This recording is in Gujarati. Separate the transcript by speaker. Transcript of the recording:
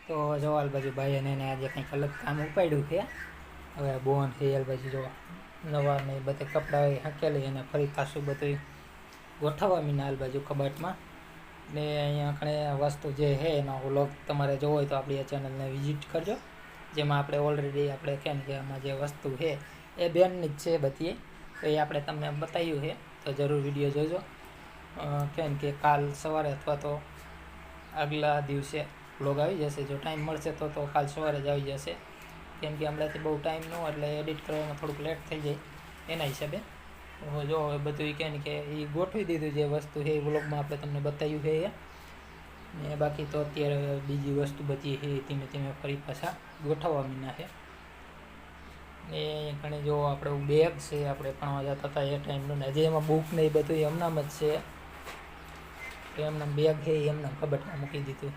Speaker 1: તો જો હાલ બાજુ ભાઈ અને એને આજે કંઈક અલગ કામ ઉપાડ્યું છે. હવે બોન છે હાલ બાજુ જો નવા ને બધે કપડાં હાંકેલી અને ફરી પાછું બધું ગોઠવવા મીના હાલ બાજુ કબાટમાં. ને અહીંયા કણે વસ્તુ જે છે એનો વ્લોગ તમારે જોવો હોય તો આપણી આ ચેનલને વિઝિટ કરજો, જેમાં આપણે ઓલરેડી આપણે કેમ કે આમાં જે વસ્તુ છે એ બેનની જ છે બધી, તો એ આપણે તમને બતાવ્યું છે, તો જરૂર વિડીયો જોજો. કેમ કે કાલ સવારે અથવા તો આગલા દિવસે વ્લોગ આવી જશે, જો ટાઈમ મળશે તો કાલ સવારે જ આવી જશે, કેમ કે હમણાંથી બહુ ટાઈમ ન એટલે એડિટ કરવામાં થોડુંક લેટ થઈ જાય એના હિસાબે. જો હવે બધું કહે ને કે એ ગોઠવી દીધું જે વસ્તુ છે એ વ્લોગમાં આપણે તમને બતાવ્યું છે એ. ને બાકી તો અત્યારે બીજી વસ્તુ બધી છે ધીમે ધીમે ફરી પાછા ગોઠવવા મીના છે. ને ઘણી જો આપણે બેગ છે આપણે ભણવા જતા હતા એ ટાઈમનું ને હજી એમાં બુક ને એ બધું એમનામ જ છે, તો એમના બેગ છે એ એમના કબાટમાં મૂકી દીધું.